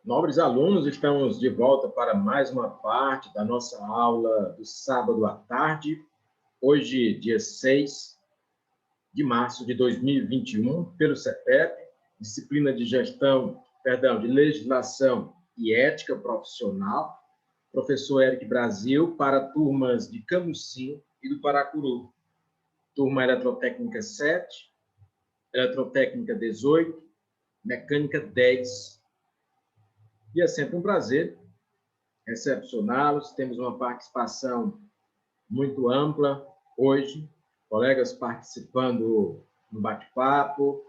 Nobres alunos, estamos de volta para mais uma parte da nossa aula do sábado à tarde, hoje, dia 6 de março de 2021, pelo CEPEP, disciplina de de legislação e ética profissional, professor Eric Brasil, para turmas de Camusim e do Paracuru, turma Eletrotécnica 7, Eletrotécnica 18, Mecânica 10. E é sempre um prazer recepcioná-los. Temos uma participação muito ampla hoje, colegas participando no bate-papo,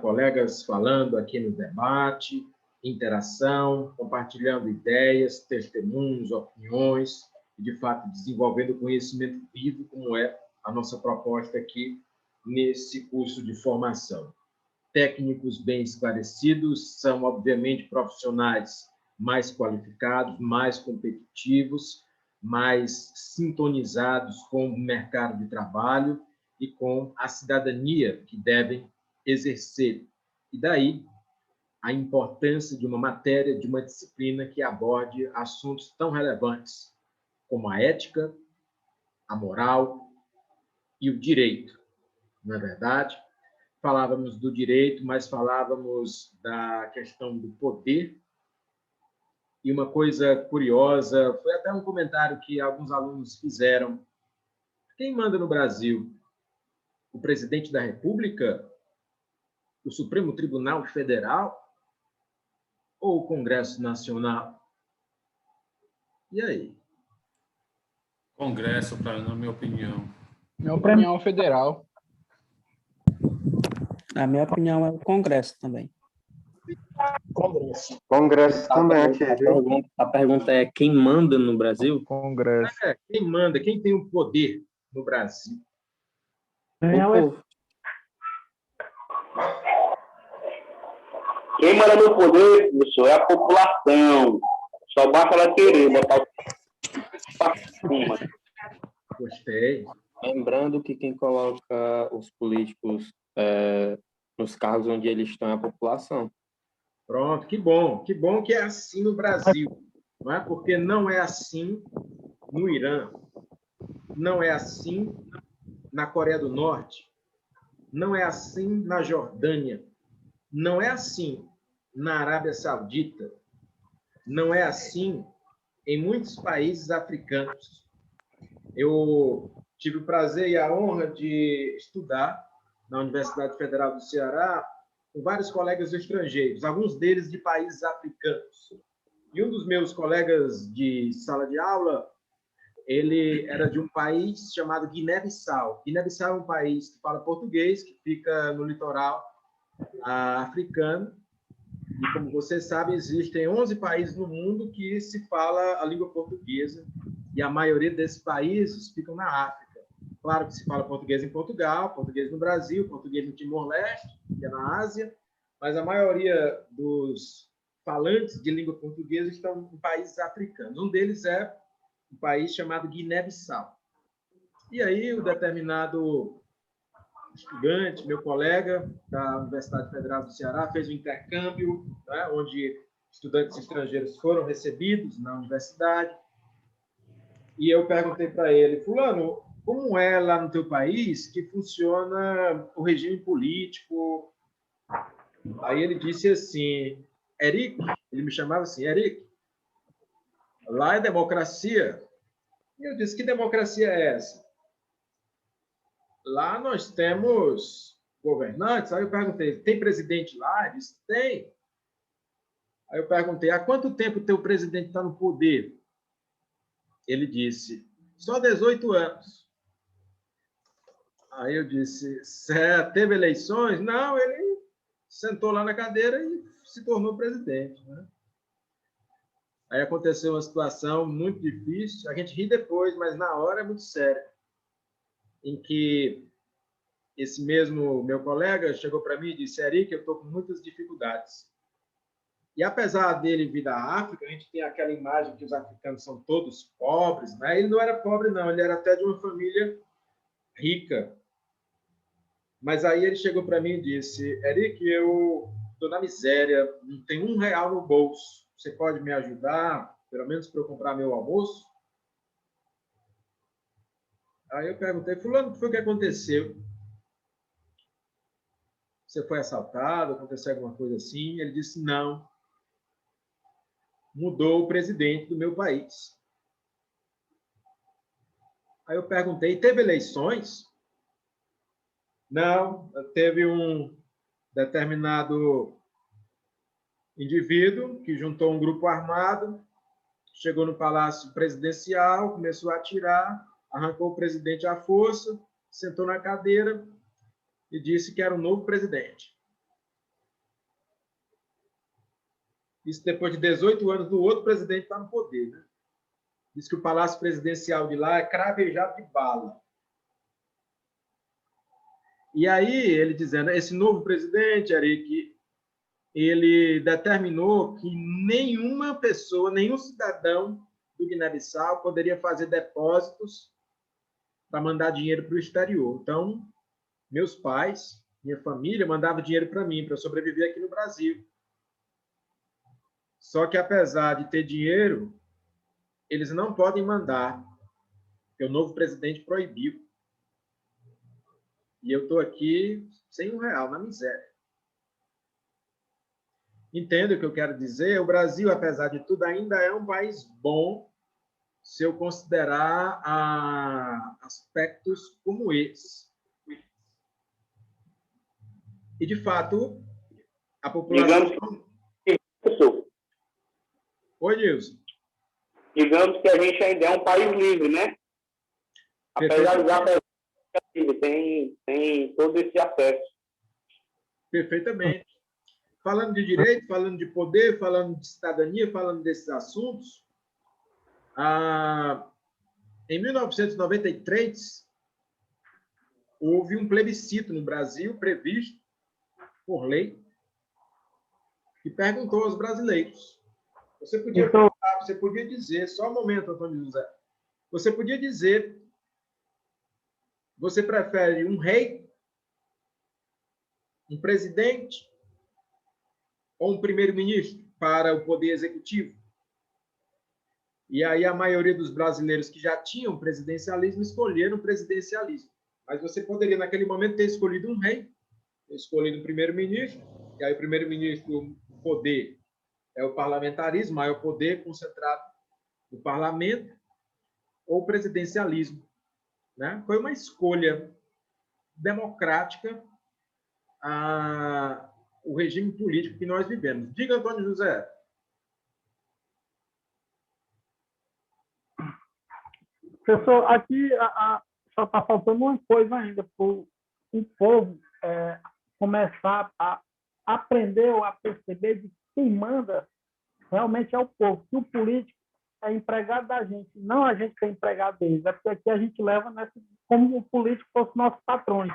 colegas falando aqui no debate, interação, compartilhando ideias, testemunhos, opiniões, e, de fato, desenvolvendo conhecimento vivo, como é a nossa proposta aqui nesse curso de formação. Técnicos bem esclarecidos são, obviamente, profissionais mais qualificados, mais competitivos, mais sintonizados com o mercado de trabalho e com a cidadania que devem exercer. E daí a importância de uma matéria, de uma disciplina que aborde assuntos tão relevantes como a ética, a moral e o direito, não é verdade? Falávamos do direito, mas falávamos da questão do poder. E uma coisa curiosa, foi até um comentário que alguns alunos fizeram. Quem manda no Brasil? O presidente da República? O Supremo Tribunal Federal? Ou o Congresso Nacional? E aí? Congresso, na minha opinião. Minha opinião é federal. A minha opinião é o Congresso também. Congresso também aqui, viu? A pergunta é quem manda no Brasil? Congresso. Quem manda? Quem tem o poder no Brasil? O povo. Quem manda no poder, professor, é a população. Só basta ela querer botar o para cima. Gostei. Lembrando que quem coloca os políticos nos cargos onde eles estão é a população. Pronto, que bom que é assim no Brasil, não é? Porque não é assim no Irã, não é assim na Coreia do Norte, não é assim na Jordânia, não é assim na Arábia Saudita, não é assim em muitos países africanos. Eu tive o prazer e a honra de estudar na Universidade Federal do Ceará com vários colegas estrangeiros, alguns deles de países africanos. E um dos meus colegas de sala de aula, ele era de um país chamado Guiné-Bissau. Guiné-Bissau é um país que fala português, que fica no litoral africano. E, como você sabe, existem 11 países no mundo que se fala a língua portuguesa, e a maioria desses países ficam na África. Claro que se fala português em Portugal, português no Brasil, português no Timor-Leste, que é na Ásia, mas a maioria dos falantes de língua portuguesa estão em países africanos. Um deles é um país chamado Guiné-Bissau. E aí, o determinado estudante, meu colega da Universidade Federal do Ceará, fez um intercâmbio, né, onde estudantes estrangeiros foram recebidos na universidade. E eu perguntei para ele, fulano, como é lá no teu país que funciona o regime político? Aí ele disse assim, Eric, ele me chamava assim, Eric, lá é democracia. E eu disse, que democracia é essa? Lá nós temos governantes. Aí eu perguntei, tem presidente lá? Ele disse, tem. Aí eu perguntei, há quanto tempo o teu presidente está no poder? Ele disse, só 18 anos. Aí eu disse, teve eleições? Não, ele sentou lá na cadeira e se tornou presidente, né? Aí aconteceu uma situação muito difícil, a gente ri depois, mas na hora é muito séria, em que esse mesmo meu colega chegou para mim e disse, Eric, eu estou com muitas dificuldades. E apesar dele vir da África, a gente tem aquela imagem que os africanos são todos pobres, né? Ele não era pobre, não, ele era até de uma família rica. Mas aí ele chegou para mim e disse, Eric, eu estou na miséria, não tenho R$ 1 no bolso. Você pode me ajudar, pelo menos para eu comprar meu almoço? Aí eu perguntei, fulano, o que foi que aconteceu? Você foi assaltado? Aconteceu alguma coisa assim? Ele disse, não. Mudou o presidente do meu país. Aí eu perguntei, teve eleições? Não, teve um determinado indivíduo que juntou um grupo armado, chegou no Palácio Presidencial, começou a atirar, arrancou o presidente à força, sentou na cadeira e disse que era o novo presidente. Isso depois de 18 anos do outro presidente estar no poder, né? Diz que o Palácio Presidencial de lá é cravejado de bala. E aí, ele dizendo, esse novo presidente, Eric, ele determinou que nenhuma pessoa, nenhum cidadão do Guiné-Bissau poderia fazer depósitos para mandar dinheiro para o exterior. Então, meus pais, minha família, mandavam dinheiro para mim, para eu sobreviver aqui no Brasil. Só que, apesar de ter dinheiro, eles não podem mandar, porque o novo presidente proibiu. E eu estou aqui sem R$ 1, na miséria. Entendo o que eu quero dizer? O Brasil, apesar de tudo, ainda é um país bom se eu considerar aspectos como esse. E, de fato, a população... Oi, Nilson. Digamos que a gente ainda é um país livre, né? Apesar de tem todo esse acesso. Perfeitamente. Falando de direito, falando de poder, falando de cidadania, falando desses assuntos, em 1993, houve um plebiscito no Brasil, previsto por lei, que perguntou aos brasileiros. Você podia dizer, só um momento, Antônio José, você podia dizer, você prefere um rei, um presidente ou um primeiro-ministro para o poder executivo? E aí a maioria dos brasileiros que já tinham presidencialismo escolheram o presidencialismo. Mas você poderia, naquele momento, ter escolhido um rei, ter escolhido um primeiro-ministro, e aí o primeiro-ministro, o poder é o parlamentarismo, maior poder concentrado no parlamento, ou o presidencialismo, né? Foi uma escolha democrática o regime político que nós vivemos. Diga, Antônio José. Professor, aqui só está faltando uma coisa ainda, para o povo começar a aprender ou a perceber de quem manda realmente é o povo, que o político é empregado da gente, não a gente que é empregado deles, é porque aqui a gente leva como o político fosse nosso patrão,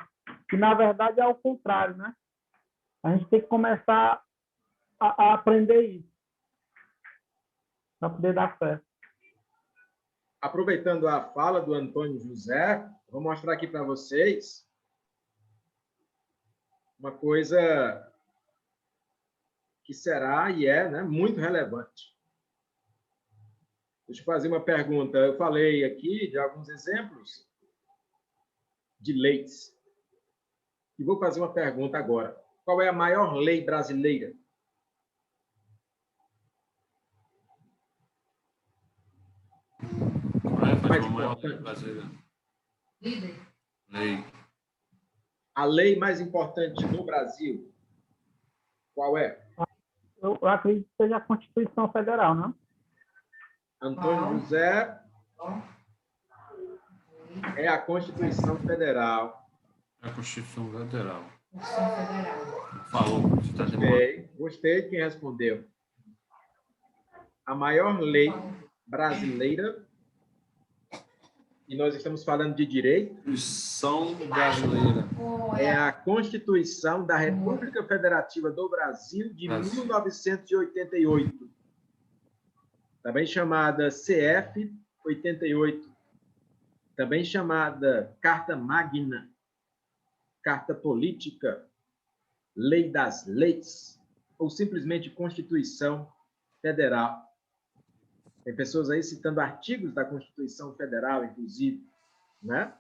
que na verdade é o contrário, né? A gente tem que começar a aprender isso, para poder dar certo. Aproveitando a fala do Antônio José, vou mostrar aqui para vocês uma coisa que será e é, né, muito relevante. Deixa eu fazer uma pergunta. Eu falei aqui de alguns exemplos de leis. E vou fazer uma pergunta agora. Qual é a maior lei brasileira? Mais importante. Lei. A lei mais importante no Brasil, qual é? Eu acredito que seja a Constituição Federal, não? Antônio José, é a Constituição Federal. É a Constituição Federal. Falou, você está Gostei de quem respondeu. A maior lei brasileira, e nós estamos falando de direito, Constituição brasileira. é a Constituição da República Federativa do Brasil de 1988, também chamada CF 88, também chamada Carta Magna, Carta Política, Lei das Leis, ou simplesmente Constituição Federal? Tem pessoas aí citando artigos da Constituição Federal, inclusive, né?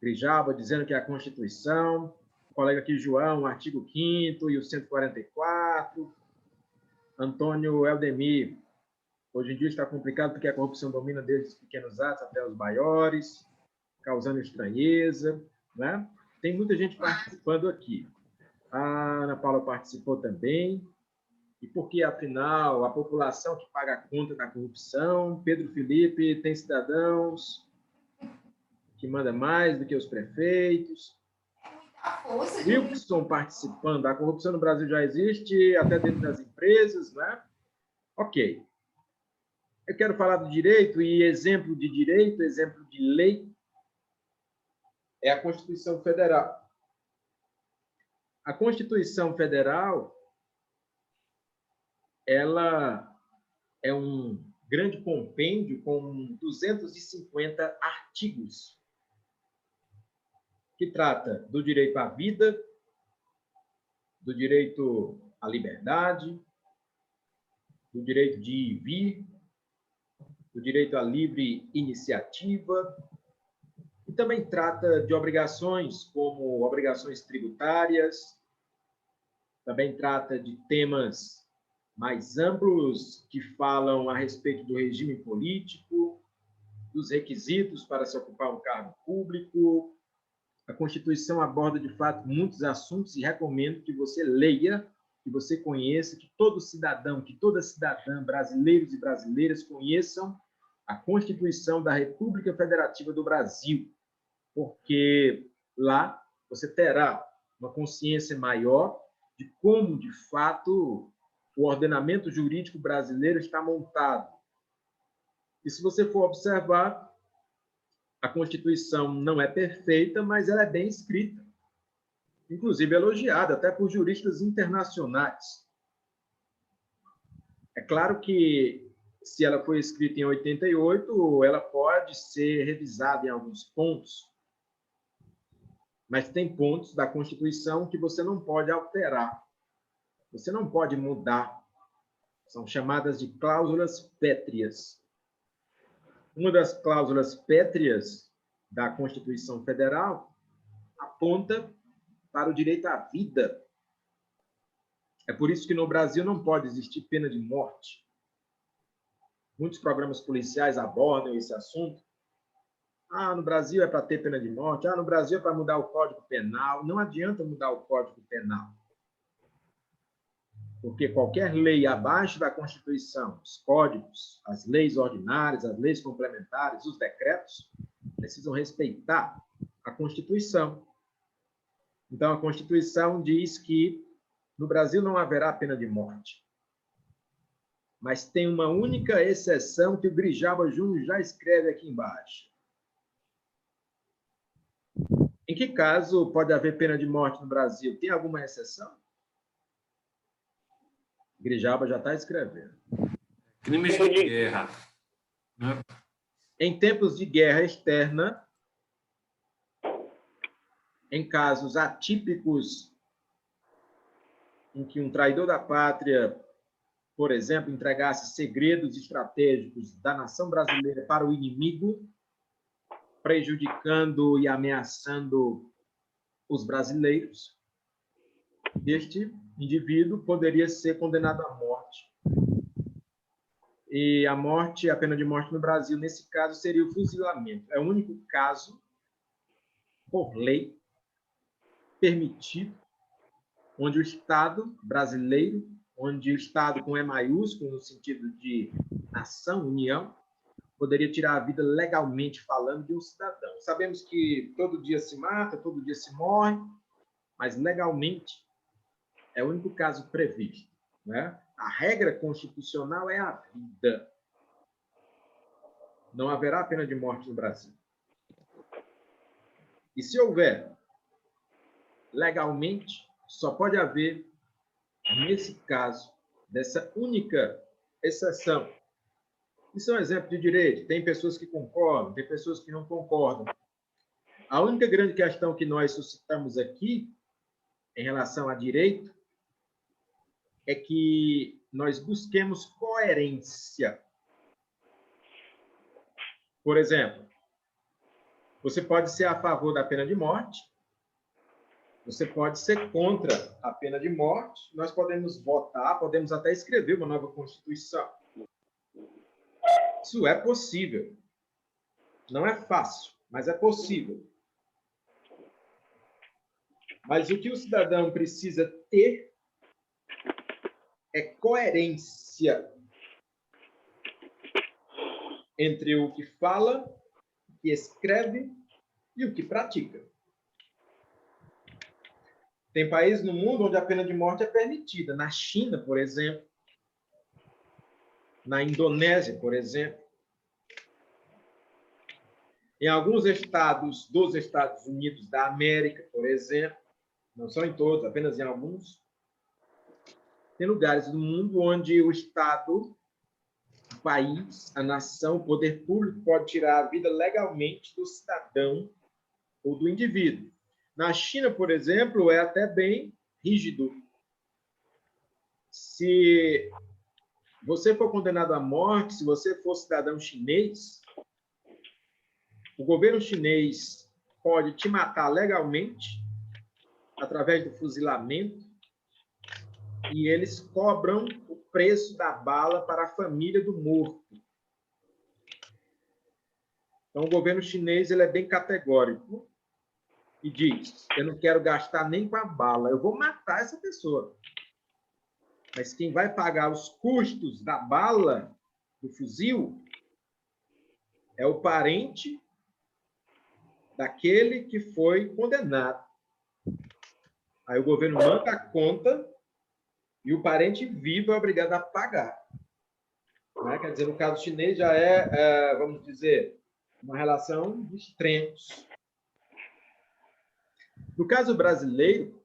Grijalba dizendo que é a Constituição, o colega aqui, João, o artigo 5º e o 144. Antônio Eldemir, hoje em dia está complicado porque a corrupção domina desde os pequenos atos até os maiores, causando estranheza, né? Tem muita gente participando aqui. A Ana Paula participou também. E por que, afinal, a população que paga a conta da corrupção? Pedro Felipe, tem cidadãos que manda mais do que os prefeitos. Wilson participando. A corrupção no Brasil já existe, até dentro das empresas, né? Ok. Eu quero falar do direito, e exemplo de direito, exemplo de lei, é a Constituição Federal. A Constituição Federal, ela é um grande compêndio com 250 artigos que trata do direito à vida, do direito à liberdade, do direito de ir e vir, do direito à livre iniciativa, e também trata de obrigações, como obrigações tributárias, também trata de temas mais amplos que falam a respeito do regime político, dos requisitos para se ocupar um cargo público. A Constituição aborda, de fato, muitos assuntos e recomendo que você leia, que você conheça, que todo cidadão, que toda cidadã, brasileiros e brasileiras, conheçam a Constituição da República Federativa do Brasil, porque lá você terá uma consciência maior de como, de fato, o ordenamento jurídico brasileiro está montado. E se você for observar, a Constituição não é perfeita, mas ela é bem escrita, inclusive elogiada até por juristas internacionais. É claro que, se ela foi escrita em 88, ela pode ser revisada em alguns pontos, mas tem pontos da Constituição que você não pode alterar, você não pode mudar. São chamadas de cláusulas pétreas. Uma das cláusulas pétreas da Constituição Federal aponta para o direito à vida. É por isso que no Brasil não pode existir pena de morte. Muitos programas policiais abordam esse assunto. Ah, no Brasil é para ter pena de morte. Ah, no Brasil é para mudar o Código Penal. Não adianta mudar o Código Penal. Porque qualquer lei abaixo da Constituição, os códigos, as leis ordinárias, as leis complementares, os decretos, precisam respeitar a Constituição. Então, a Constituição diz que no Brasil não haverá pena de morte. Mas tem uma única exceção que o Grijalba Júnior já escreve aqui embaixo. Em que caso pode haver pena de morte no Brasil? Tem alguma exceção? Grijalba já está escrevendo. Crimes de guerra. Né? Em tempos de guerra externa, em casos atípicos, em que um traidor da pátria, por exemplo, entregasse segredos estratégicos da nação brasileira para o inimigo, prejudicando e ameaçando os brasileiros, este indivíduo poderia ser condenado à morte. E a morte, a pena de morte no Brasil, nesse caso, seria o fuzilamento. É o único caso, por lei, permitido, onde o Estado brasileiro, onde o Estado com E maiúsculo, no sentido de nação, união, poderia tirar a vida legalmente falando de um cidadão. Sabemos que todo dia se mata, todo dia se morre, mas legalmente é o único caso previsto, né? A regra constitucional é a vida. Não haverá pena de morte no Brasil. E se houver, legalmente, só pode haver, nesse caso, dessa única exceção. Isso é um exemplo de direito. Tem pessoas que concordam, tem pessoas que não concordam. A única grande questão que nós suscitamos aqui, em relação a direito, é que nós busquemos coerência. Por exemplo, você pode ser a favor da pena de morte, você pode ser contra a pena de morte, nós podemos votar, podemos até escrever uma nova Constituição. Isso é possível. Não é fácil, mas é possível. Mas o que o cidadão precisa ter é coerência entre o que fala, o que escreve e o que pratica. Tem países no mundo onde a pena de morte é permitida. Na China, por exemplo. Na Indonésia, por exemplo. Em alguns estados dos Estados Unidos da América, por exemplo. Não são em todos, apenas em alguns. Tem lugares do mundo onde o Estado, o país, a nação, o poder público pode tirar a vida legalmente do cidadão ou do indivíduo. Na China, por exemplo, é até bem rígido. Se você for condenado à morte, se você for cidadão chinês, o governo chinês pode te matar legalmente, através do fuzilamento, e eles cobram o preço da bala para a família do morto. Então, o governo chinês ele é bem categórico e diz: eu não quero gastar nem com a bala, eu vou matar essa pessoa. Mas quem vai pagar os custos da bala, do fuzil, é o parente daquele que foi condenado. Aí o governo manda a conta e o parente vivo é obrigado a pagar. Né? Quer dizer, no caso chinês já vamos dizer, uma relação de extremos. No caso brasileiro,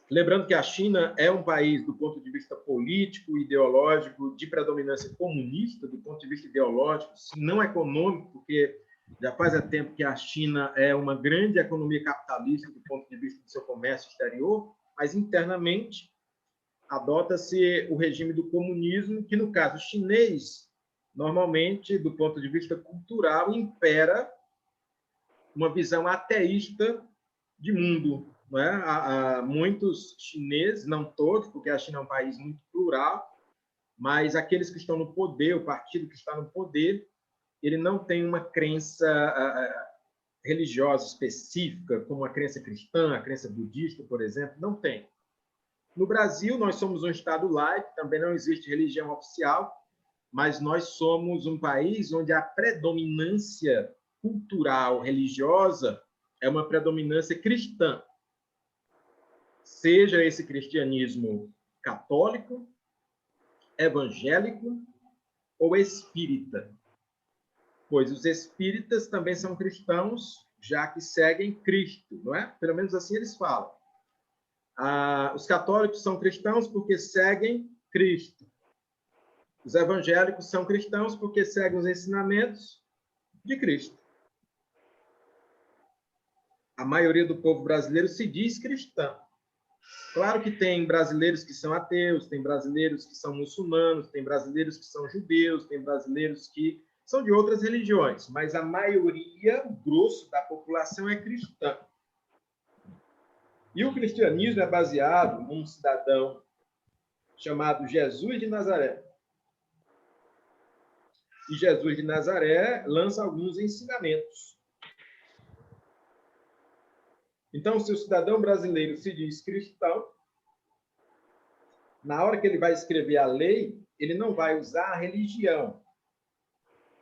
lembrando que a China é um país, do ponto de vista político, ideológico, de predominância comunista, do ponto de vista ideológico, se não econômico, porque já faz tempo que a China é uma grande economia capitalista do ponto de vista do seu comércio exterior, mas internamente adota-se o regime do comunismo, que no caso chinês, normalmente, do ponto de vista cultural, impera uma visão ateísta de mundo. Não é? Há muitos chineses, não todos, porque a China é um país muito plural, mas aqueles que estão no poder, o partido que está no poder, ele não tem uma crença religiosa específica, como a crença cristã, a crença budista, por exemplo, não tem. No Brasil, nós somos um Estado laico, também não existe religião oficial, mas nós somos um país onde a predominância cultural, religiosa, é uma predominância cristã. Seja esse cristianismo católico, evangélico ou espírita. Pois os espíritas também são cristãos, já que seguem Cristo, não é? Pelo menos assim eles falam. Os católicos são cristãos porque seguem Cristo. Os evangélicos são cristãos porque seguem os ensinamentos de Cristo. A maioria do povo brasileiro se diz cristão. Claro que tem brasileiros que são ateus, tem brasileiros que são muçulmanos, tem brasileiros que são judeus, tem brasileiros que são de outras religiões, mas a maioria, o grosso da população é cristã. E o cristianismo é baseado num cidadão chamado Jesus de Nazaré. E Jesus de Nazaré lança alguns ensinamentos. Então, se o cidadão brasileiro se diz cristão, na hora que ele vai escrever a lei, ele não vai usar a religião,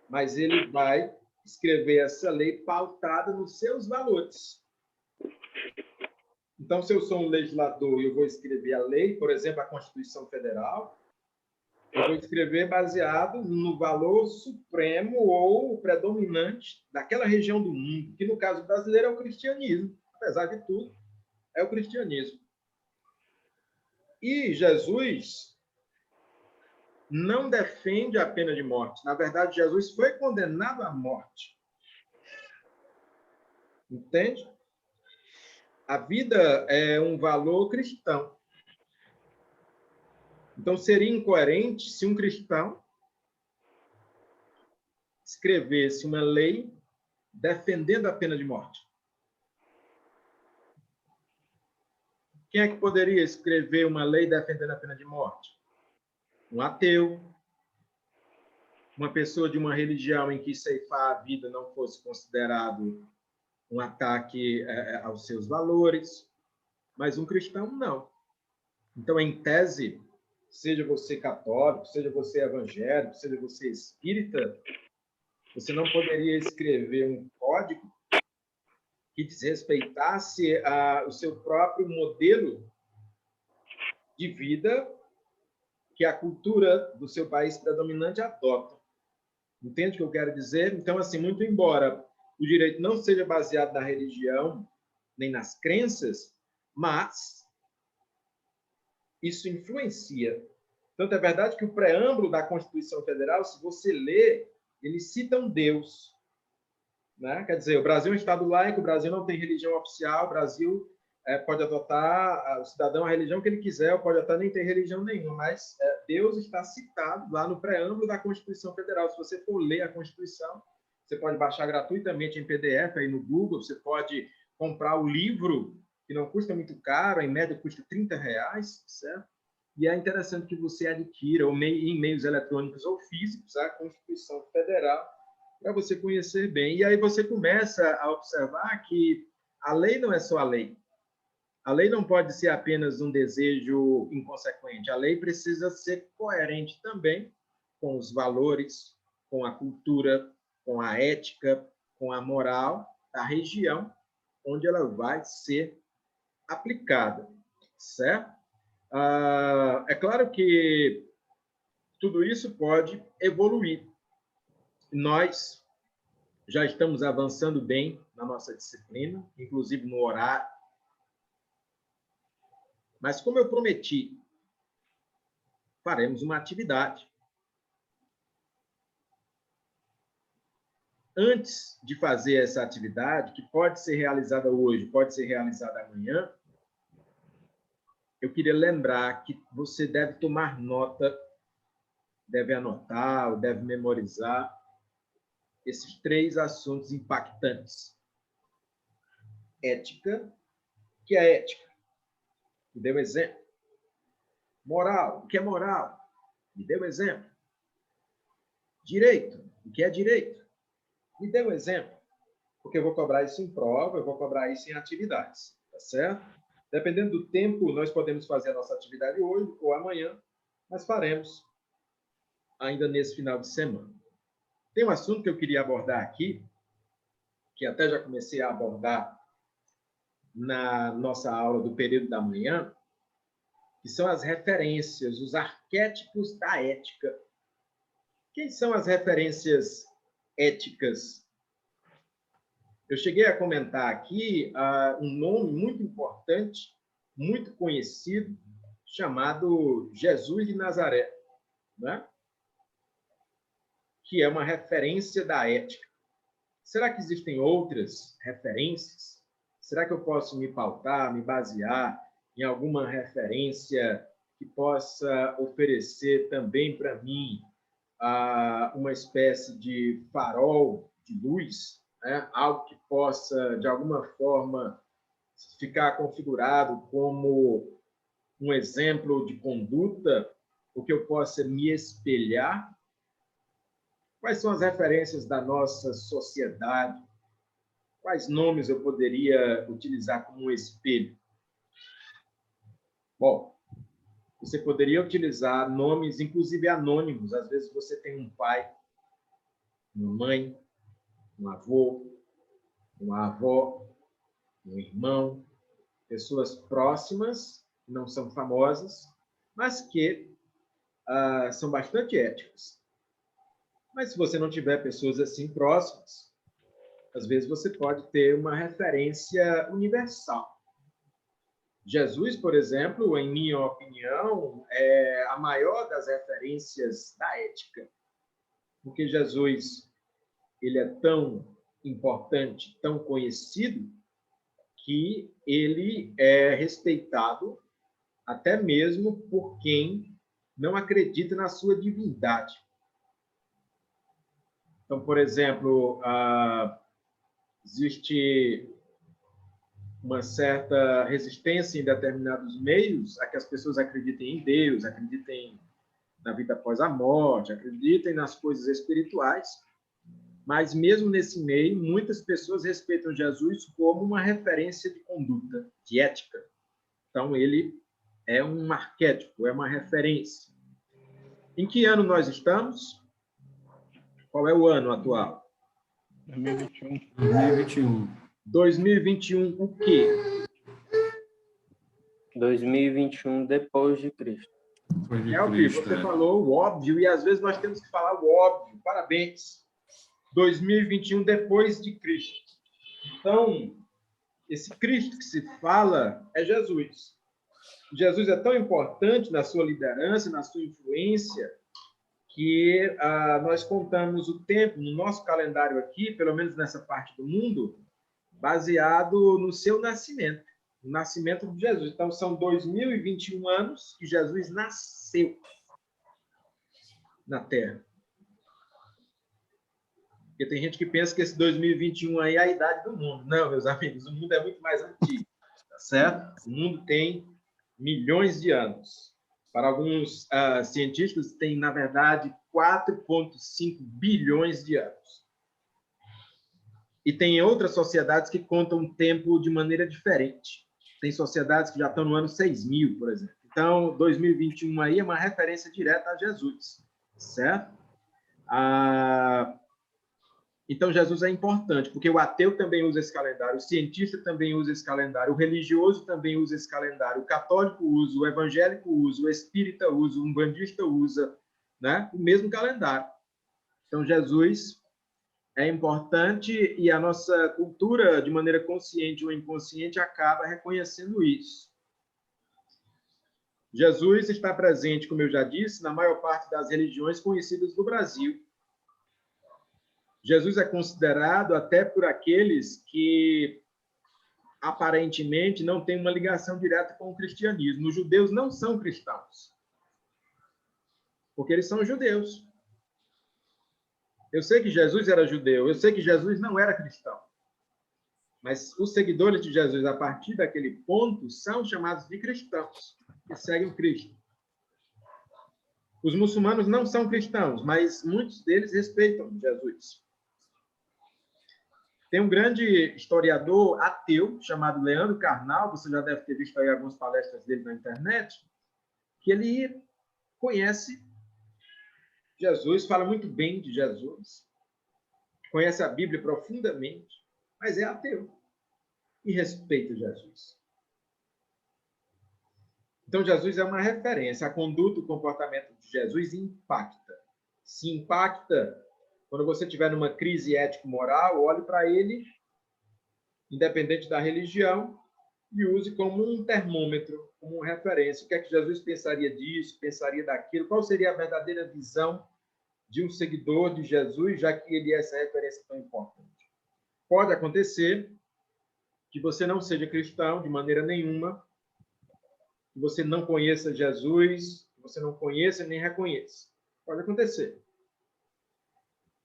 mas ele vai escrever essa lei pautada nos seus valores. Então, se eu sou um legislador e eu vou escrever a lei, por exemplo, a Constituição Federal, eu vou escrever baseado no valor supremo ou predominante daquela região do mundo, que no caso brasileiro é o cristianismo. Apesar de tudo, é o cristianismo. E Jesus não defende a pena de morte. Na verdade, Jesus foi condenado à morte. Entende? A vida é um valor cristão. Então, seria incoerente se um cristão escrevesse uma lei defendendo a pena de morte. Quem é que poderia escrever uma lei defendendo a pena de morte? Um ateu, uma pessoa de uma religião em que ceifar a vida não fosse considerado um ataque aos seus valores, mas um cristão não. Então, em tese, seja você católico, seja você evangélico, seja você espírita, você não poderia escrever um código que desrespeitasse o seu próprio modelo de vida que a cultura do seu país predominante adota. Entende o que eu quero dizer? Então, assim, muito embora o direito não seja baseado na religião, nem nas crenças, mas isso influencia. Tanto é verdade que o preâmbulo da Constituição Federal, se você ler, ele cita um Deus. Né? Quer dizer, o Brasil é um Estado laico, o Brasil não tem religião oficial, o Brasil pode adotar o cidadão a religião que ele quiser, ou pode até nem ter religião nenhuma, mas Deus está citado lá no preâmbulo da Constituição Federal. Se você for ler a Constituição, você pode baixar gratuitamente em PDF aí no Google, você pode comprar o livro, que não custa muito caro, em média custa R$30, certo? E é interessante que você adquira, ou em meios eletrônicos ou físicos, a Constituição Federal, para você conhecer bem. E aí você começa a observar que a lei não é só a lei. A lei não pode ser apenas um desejo inconsequente. A lei precisa ser coerente também com os valores, com a cultura, com a ética, com a moral da região onde ela vai ser aplicada, certo? É claro que tudo isso pode evoluir. Nós já estamos avançando bem na nossa disciplina, inclusive no horário. Mas, como eu prometi, faremos uma atividade. Antes de fazer essa atividade, que pode ser realizada hoje, pode ser realizada amanhã, eu queria lembrar que você deve tomar nota, deve anotar ou deve memorizar esses 3 assuntos impactantes. Ética, o que é ética? Me dê um exemplo. Moral, o que é moral? Me dê um exemplo. Direito, o que é direito? Me dê um exemplo. Porque eu vou cobrar isso em prova, eu vou cobrar isso em atividades, tá certo? Dependendo do tempo, nós podemos fazer a nossa atividade hoje ou amanhã, mas faremos ainda nesse final de semana. Tem um assunto que eu queria abordar aqui, que até já comecei a abordar na nossa aula do período da manhã, que são as referências, os arquétipos da ética. Quem são as referências éticas? Eu cheguei a comentar aqui um nome muito importante, muito conhecido, chamado Jesus de Nazaré, né? Que é uma referência da ética. Será que existem outras referências? Será que eu posso me pautar, me basear em alguma referência que possa oferecer também para mim uma espécie de farol de luz, né? Algo que possa, de alguma forma, ficar configurado como um exemplo de conduta, o que eu possa me espelhar? Quais são as referências da nossa sociedade? Quais nomes eu poderia utilizar como um espelho? Bom, você poderia utilizar nomes, inclusive anônimos. Às vezes você tem um pai, uma mãe, um avô, uma avó, um irmão, pessoas próximas, que não são famosas, mas que são bastante éticas. Mas se você não tiver pessoas assim próximas, às vezes você pode ter uma referência universal. Jesus, por exemplo, em minha opinião, é a maior das referências da ética, porque Jesus ele é tão importante, tão conhecido, que ele é respeitado até mesmo por quem não acredita na sua divindade. Então, por exemplo, existe uma certa resistência em determinados meios a que as pessoas acreditem em Deus, acreditem na vida após a morte, acreditem nas coisas espirituais, mas mesmo nesse meio, muitas pessoas respeitam Jesus como uma referência de conduta, de ética. Então, ele é um arquétipo, é uma referência. Em que ano nós estamos? Qual é o ano atual? 2021. 2021. 2021, o quê? 2021 depois de Cristo. Foi de É o que Cristo, você é. falou, o óbvio, e às vezes nós temos que falar o óbvio. Parabéns. 2021 depois de Cristo. Então, esse Cristo que se fala é Jesus. Jesus é tão importante na sua liderança, na sua influência, que nós contamos o tempo no nosso calendário aqui, pelo menos nessa parte do mundo, baseado no seu nascimento, no nascimento de Jesus. Então, são 2021 anos que Jesus nasceu na Terra. Porque tem gente que pensa que esse 2021 aí é a idade do mundo. Não, meus amigos, o mundo é muito mais antigo, tá certo? O mundo tem milhões de anos. Para alguns cientistas, tem, na verdade, 4,5 bilhões de anos. E tem outras sociedades que contam o tempo de maneira diferente. Tem sociedades que já estão no ano 6.000, por exemplo. Então, 2021 aí é uma referência direta a Jesus, certo? Então, Jesus é importante, porque o ateu também usa esse calendário, o cientista também usa esse calendário, o religioso também usa esse calendário, o católico usa, o evangélico usa, o espírita usa, o umbandista usa, né? O mesmo calendário. Então, Jesus é importante e a nossa cultura, de maneira consciente ou inconsciente, acaba reconhecendo isso. Jesus está presente, como eu já disse, na maior parte das religiões conhecidas do Brasil. Jesus é considerado até por aqueles que aparentemente não têm uma ligação direta com o cristianismo. Os judeus não são cristãos, porque eles são judeus. Eu sei que Jesus era judeu, eu sei que Jesus não era cristão. Mas os seguidores de Jesus, a partir daquele ponto, são chamados de cristãos, que seguem Cristo. Os muçulmanos não são cristãos, mas muitos deles respeitam Jesus. Tem um grande historiador ateu, chamado Leandro Carnal, você já deve ter visto aí algumas palestras dele na internet, que ele conhece Jesus, fala muito bem de Jesus, conhece a Bíblia profundamente, mas é ateu e respeita Jesus. Então, Jesus é uma referência. A conduta, o comportamento de Jesus impacta. Se impacta, quando você estiver numa crise ético-moral, olhe para ele, independente da religião, e use como um termômetro, como uma referência. O que é que Jesus pensaria disso, pensaria daquilo? Qual seria a verdadeira visão de um seguidor de Jesus, já que ele é essa referência tão importante? Pode acontecer que você não seja cristão de maneira nenhuma, que você não conheça Jesus, que você não conheça nem reconheça. Pode acontecer.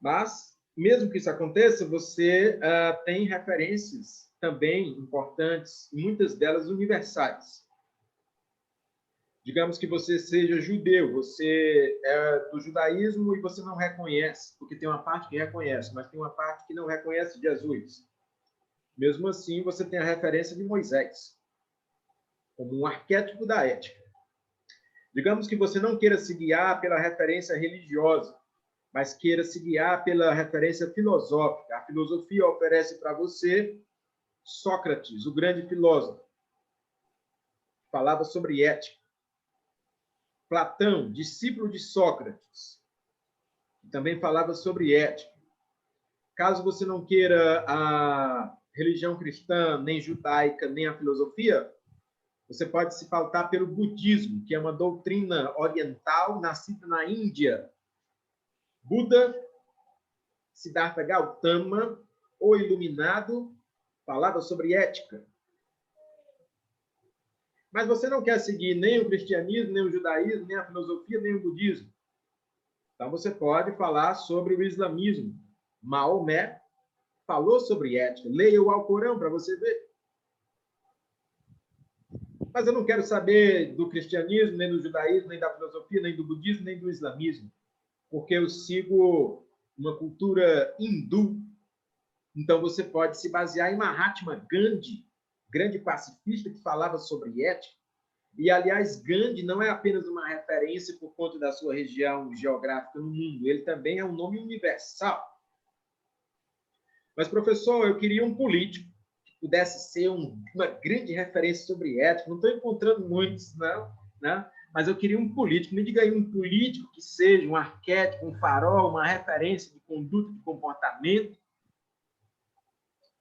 Mas, mesmo que isso aconteça, você tem referências também importantes, muitas delas universais. Digamos que você seja judeu, você é do judaísmo e você não reconhece, porque tem uma parte que reconhece, mas tem uma parte que não reconhece Jesus. Mesmo assim, você tem a referência de Moisés, como um arquétipo da ética. Digamos que você não queira se guiar pela referência religiosa, mas queira se guiar pela referência filosófica. A filosofia oferece para você Sócrates, o grande filósofo, falava sobre ética. Platão, discípulo de Sócrates, também falava sobre ética. Caso você não queira a religião cristã, nem judaica, nem a filosofia, você pode se pautar pelo budismo, que é uma doutrina oriental nascida na Índia. Buda, Siddhartha Gautama, o iluminado, falava sobre ética. Mas você não quer seguir nem o cristianismo, nem o judaísmo, nem a filosofia, nem o budismo. Então, você pode falar sobre o islamismo. Maomé falou sobre ética. Leia o Alcorão para você ver. Mas eu não quero saber do cristianismo, nem do judaísmo, nem da filosofia, nem do budismo, nem do islamismo, porque eu sigo uma cultura hindu. Então, você pode se basear em Mahatma Gandhi, grande pacifista que falava sobre ética. E, aliás, Gandhi não é apenas uma referência por conta da sua região geográfica no mundo, ele também é um nome universal. Mas, professor, eu queria um político que pudesse ser uma grande referência sobre ética. Não estou encontrando muitos, não, né? Mas eu queria um político. Me diga aí um político que seja um arquétipo, um farol, uma referência de conduta, de comportamento.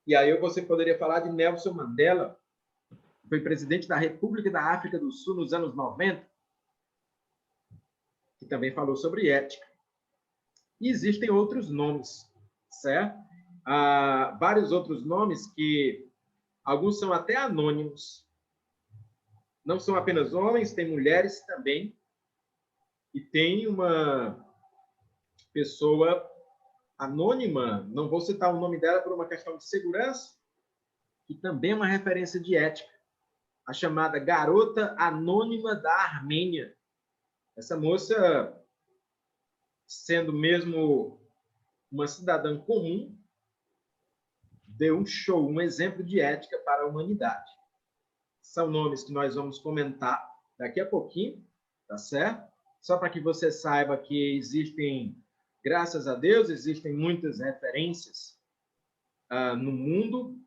E aí você poderia falar de Nelson Mandela, que foi presidente da República da África do Sul nos anos 90, que também falou sobre ética. E existem outros nomes, certo? Há vários outros nomes que alguns são até anônimos. Não são apenas homens, tem mulheres também. E tem uma pessoa anônima, não vou citar o nome dela por uma questão de segurança, que também é uma referência de ética, a chamada Garota Anônima da Armênia. Essa moça, sendo mesmo uma cidadã comum, deu um show, um exemplo de ética para a humanidade. São nomes que nós vamos comentar daqui a pouquinho, tá certo? Só para que você saiba que existem, graças a Deus, existem muitas referências no mundo,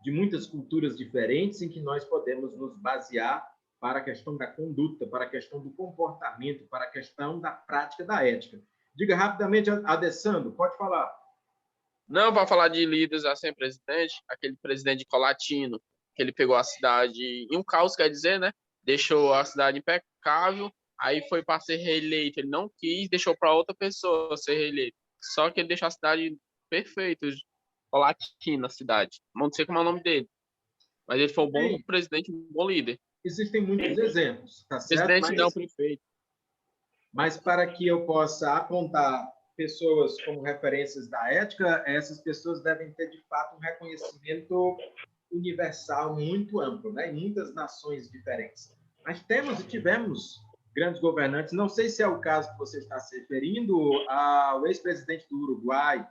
de muitas culturas diferentes, em que nós podemos nos basear para a questão da conduta, para a questão do comportamento, para a questão da prática da ética. Diga rapidamente, Adessandro, pode falar. Não, para falar de líderes assim, presidente, aquele presidente de Colatino, que ele pegou a cidade em um caos, quer dizer, né? Deixou a cidade impecável, aí foi para ser reeleito. Ele não quis, deixou para outra pessoa ser reeleito. Só que ele deixou a cidade perfeita, Colatino, a cidade. Não sei como é o nome dele. Mas ele foi um bom presidente, um bom líder. Existem muitos exemplos, tá certo? Presidente não, prefeito. Mas para que eu possa apontar pessoas como referências da ética, essas pessoas devem ter, de fato, um reconhecimento universal muito amplo, né? Em muitas nações diferentes. Mas temos e tivemos grandes governantes, não sei se é o caso que você está se referindo ao ex-presidente do Uruguai,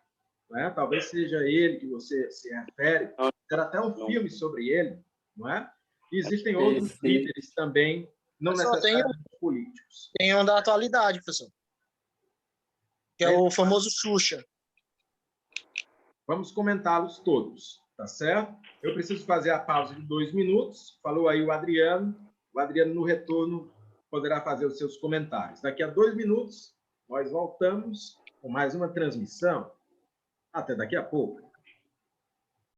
né? Talvez seja ele que você se refere, era até um filme sobre ele, não é? E existem outros líderes também, não necessariamente políticos. Tem um da atualidade, professor, que é o famoso Xuxa. Vamos comentá-los todos, tá certo? Eu preciso fazer a pausa de 2 minutos. Falou aí o Adriano. O Adriano, no retorno, poderá fazer os seus comentários. Daqui a 2 minutos, nós voltamos com mais uma transmissão. Até daqui a pouco.